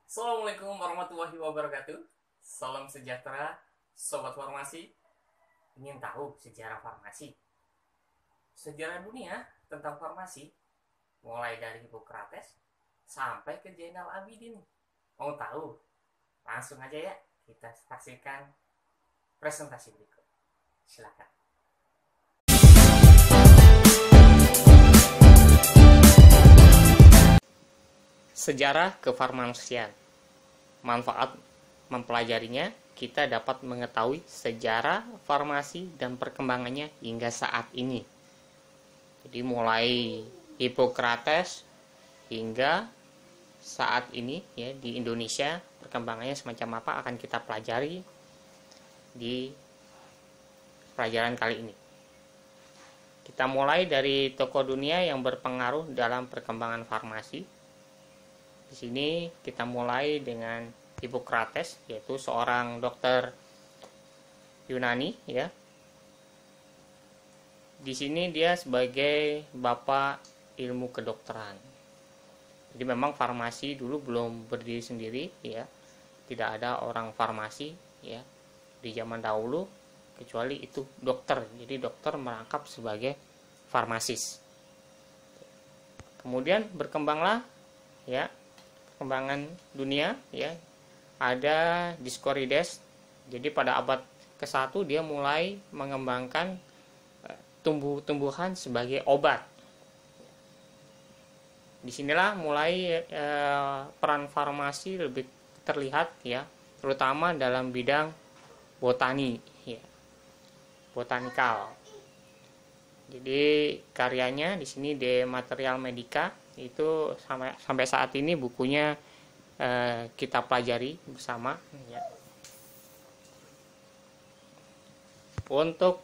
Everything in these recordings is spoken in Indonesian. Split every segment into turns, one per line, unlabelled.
Assalamualaikum warahmatullahi wabarakatuh. Salam sejahtera, sobat farmasi. Ingin tahu sejarah farmasi? Sejarah dunia tentang farmasi, mulai dari Hippocrates sampai ke Zainal Abidin. Mau tahu? Langsung aja ya, kita saksikan presentasi berikut. Silakan. Sejarah kefarmasian. Manfaat mempelajarinya, kita dapat mengetahui sejarah farmasi dan perkembangannya hingga saat ini. Jadi mulai Hippocrates hingga saat ini ya di Indonesia, perkembangannya semacam apa akan kita pelajari di pelajaran kali ini. Kita mulai dari tokoh dunia yang berpengaruh dalam perkembangan farmasi. Di sini kita mulai dengan Hippocrates, yaitu seorang dokter Yunani ya. Di sini dia sebagai bapak ilmu kedokteran. Jadi memang farmasi dulu belum berdiri sendiri ya. Tidak ada orang farmasi ya di zaman dahulu kecuali itu dokter. Jadi dokter merangkap sebagai farmasis. Kemudian berkembanglah ya perkembangan dunia ya, ada Dioscorides. Jadi pada abad ke-1 dia mulai mengembangkan tumbuh-tumbuhan sebagai obat. Disinilah mulai peran farmasi lebih terlihat ya, terutama dalam bidang botani ya, botanikal. Jadi karyanya di sini De Materia Medica itu sampai saat ini bukunya kita pelajari bersama ya. Untuk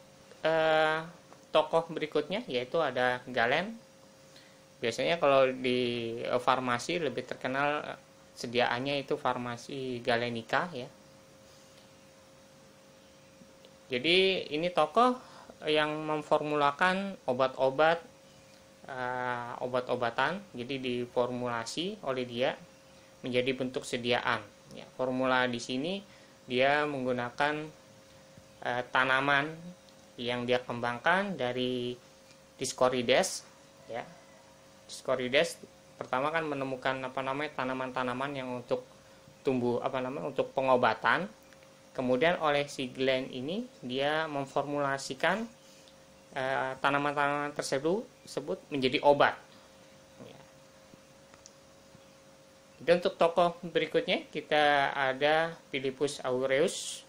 tokoh berikutnya yaitu ada Galen. Biasanya kalau di farmasi lebih terkenal sediaannya itu farmasi Galenica ya. Jadi ini tokoh yang memformulakan obat-obatan, jadi diformulasi oleh dia menjadi bentuk sediaan. Ya, formula di sini dia menggunakan tanaman yang dia kembangkan dari Dioscorides. Ya, Dioscorides pertama kan menemukan tanaman-tanaman yang untuk untuk pengobatan. Kemudian oleh si Galen ini dia memformulasikan tanaman-tanaman tersebut menjadi obat. Ya. Dan untuk tokoh berikutnya kita ada Philippus Aureus.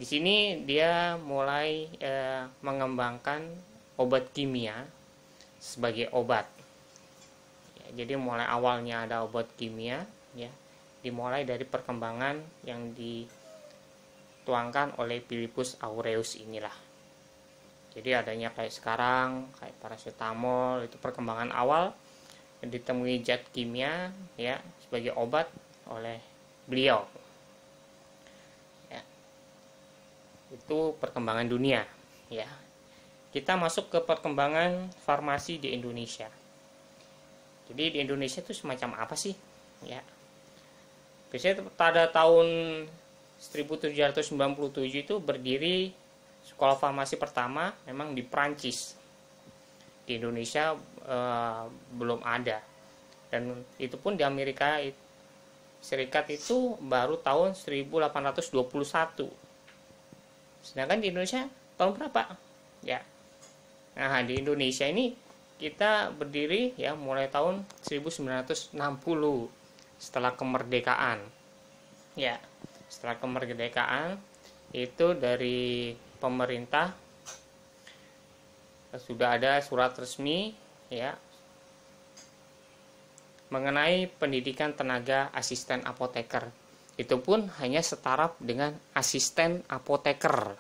Di sini dia mulai mengembangkan obat kimia sebagai obat. Ya, jadi mulai awalnya ada obat kimia, ya, dimulai dari perkembangan yang dituangkan oleh Philippus Aureus inilah. Jadi adanya kayak sekarang, kayak paracetamol, itu perkembangan awal yang ditemui zat kimia ya sebagai obat oleh beliau. Ya. Itu perkembangan dunia ya. Kita masuk ke perkembangan farmasi di Indonesia. Jadi di Indonesia itu semacam apa sih? Ya. Biasanya pada tahun 1797 itu berdiri sekolah farmasi pertama memang di Prancis. Di Indonesia belum ada. Dan itu pun di Amerika Serikat itu baru tahun 1821. Sedangkan di Indonesia tahun berapa? Ya. Nah, di Indonesia ini kita berdiri ya mulai tahun 1960 setelah kemerdekaan. Ya, setelah kemerdekaan itu dari pemerintah sudah ada surat resmi ya mengenai pendidikan tenaga asisten apoteker. Itu pun hanya setaraf dengan asisten apoteker.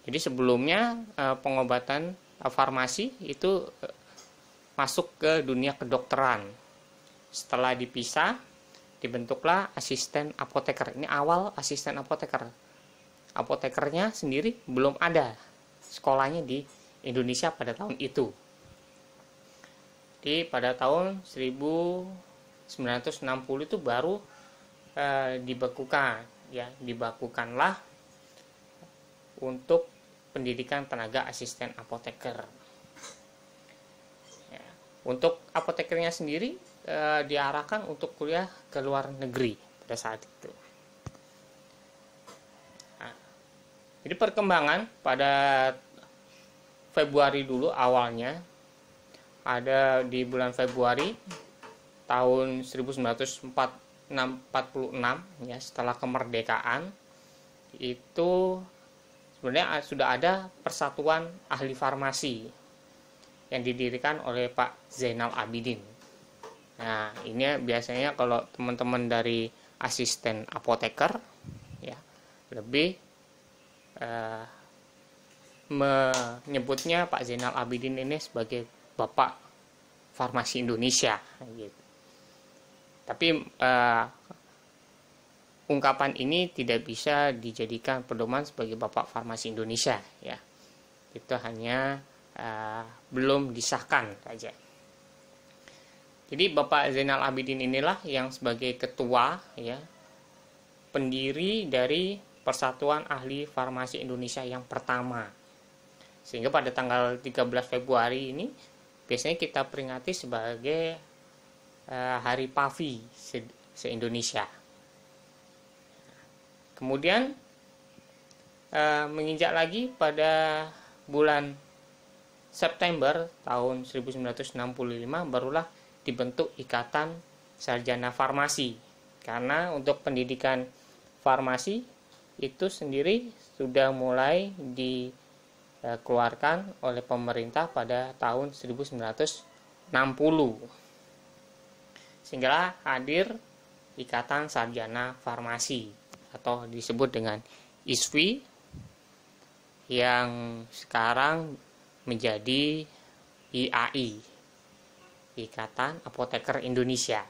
Jadi sebelumnya pengobatan farmasi itu masuk ke dunia kedokteran. Setelah dipisah dibentuklah asisten apoteker. Ini awal asisten apoteker. Apotekernya sendiri belum ada sekolahnya di Indonesia pada tahun itu. Jadi pada tahun 1960 1960 itu baru dibekukan, ya, dibakukanlah untuk pendidikan tenaga asisten apoteker. Ya, untuk apotekernya sendiri diarahkan untuk kuliah ke luar negeri pada saat itu. Nah, jadi perkembangan pada Februari dulu awalnya, ada di bulan Februari tahun 1946 ya, setelah kemerdekaan itu sebenarnya sudah ada persatuan ahli farmasi yang didirikan oleh Pak Zainal Abidin. Nah, ini biasanya kalau teman-teman dari asisten apoteker ya lebih menyebutnya Pak Zainal Abidin ini sebagai Bapak Farmasi Indonesia gitu. Tapi ungkapan ini tidak bisa dijadikan pedoman sebagai Bapak Farmasi Indonesia ya. Itu hanya belum disahkan saja. Jadi Bapak Zainal Abidin inilah yang sebagai ketua ya, pendiri dari Persatuan Ahli Farmasi Indonesia yang pertama. Sehingga pada tanggal 13 Februari ini biasanya kita peringati sebagai Hari PAVI se-Indonesia. Kemudian menginjak lagi pada bulan September tahun 1965 barulah dibentuk Ikatan Sarjana Farmasi. Karena untuk pendidikan farmasi itu sendiri sudah mulai dikeluarkan oleh pemerintah pada tahun 1960. Sehingga hadir Ikatan Sarjana Farmasi atau disebut dengan ISFI yang sekarang menjadi IAI, Ikatan Apoteker Indonesia.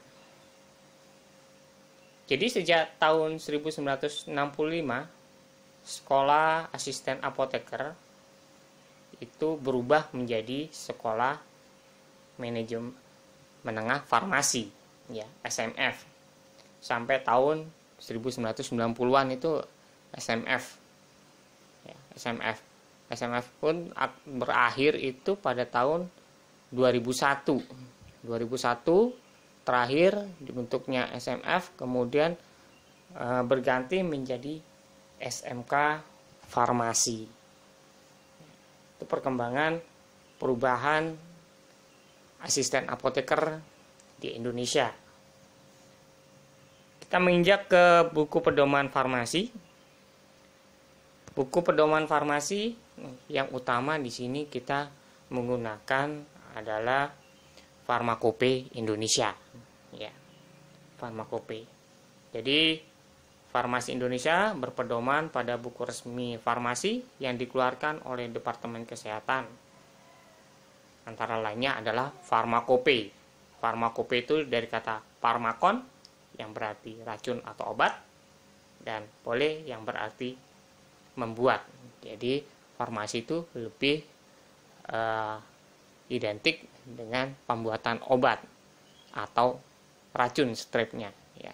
Jadi sejak tahun 1965 sekolah asisten apoteker itu berubah menjadi sekolah manajemen menengah farmasi ya, SMF. Sampai tahun 1990-an itu SMF. Ya, SMF pun berakhir itu pada tahun 2001. 2001 terakhir dibentuknya SMF, kemudian berganti menjadi SMK Farmasi. Itu perkembangan perubahan asisten apoteker di Indonesia. Kita menginjak ke buku pedoman farmasi. Buku pedoman farmasi yang utama di sini kita menggunakan adalah Farmakope Indonesia. Ya, Farmakope. Jadi Farmasi Indonesia berpedoman pada buku resmi farmasi yang dikeluarkan oleh Departemen Kesehatan. Antara lainnya adalah Farmakope. Farmakope itu dari kata farmakon yang berarti racun atau obat, dan pole yang berarti membuat. Jadi farmasi itu lebih identik dengan pembuatan obat atau racun strepnya ya.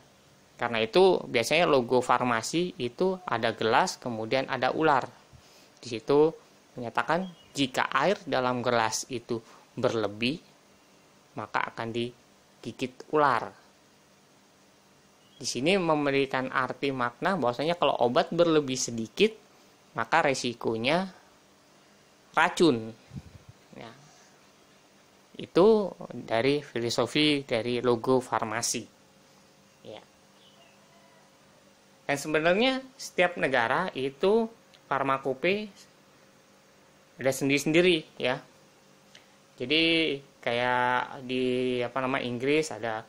Karena itu biasanya logo farmasi itu ada gelas kemudian ada ular. Di situ menyatakan jika air dalam gelas itu berlebih maka akan digigit ular. Di sini memberikan arti makna bahwasanya kalau obat berlebih sedikit maka resikonya racun. Ya. Itu dari filosofi dari logo farmasi. Ya. Dan sebenarnya setiap negara itu farmakope ada sendiri-sendiri ya. Jadi kayak di Inggris ada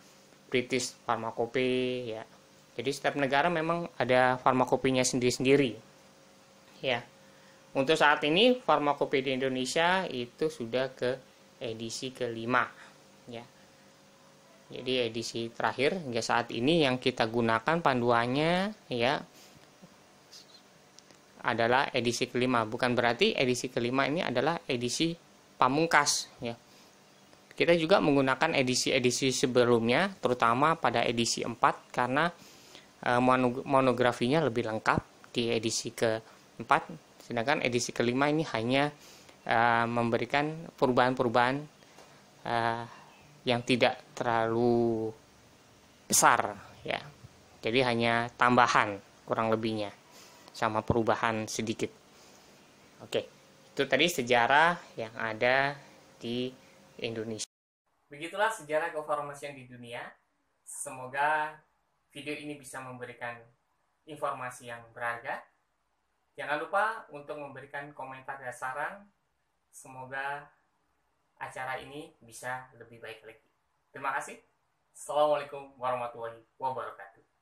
British Farmakope ya. Jadi setiap negara memang ada farmakopenya sendiri-sendiri. Ya. Untuk saat ini Farmakope di Indonesia itu sudah ke edisi kelima ya. Jadi edisi terakhir hingga saat ini yang kita gunakan panduannya ya adalah edisi kelima. Bukan berarti edisi kelima ini adalah edisi pamungkas ya. Kita juga menggunakan edisi-edisi sebelumnya, terutama pada edisi 4, karena monografinya lebih lengkap di edisi ke-4, sedangkan edisi ke-5 ini hanya memberikan perubahan-perubahan yang tidak terlalu besar ya. Jadi hanya tambahan kurang lebihnya sama perubahan sedikit. Oke, itu tadi sejarah yang ada di Indonesia. Begitulah sejarah kefarmasian di dunia. Semoga video ini bisa memberikan informasi yang berharga. Jangan lupa untuk memberikan komentar dan saran. Semoga acara ini bisa lebih baik lagi. Terima kasih. Assalamualaikum warahmatullahi wabarakatuh.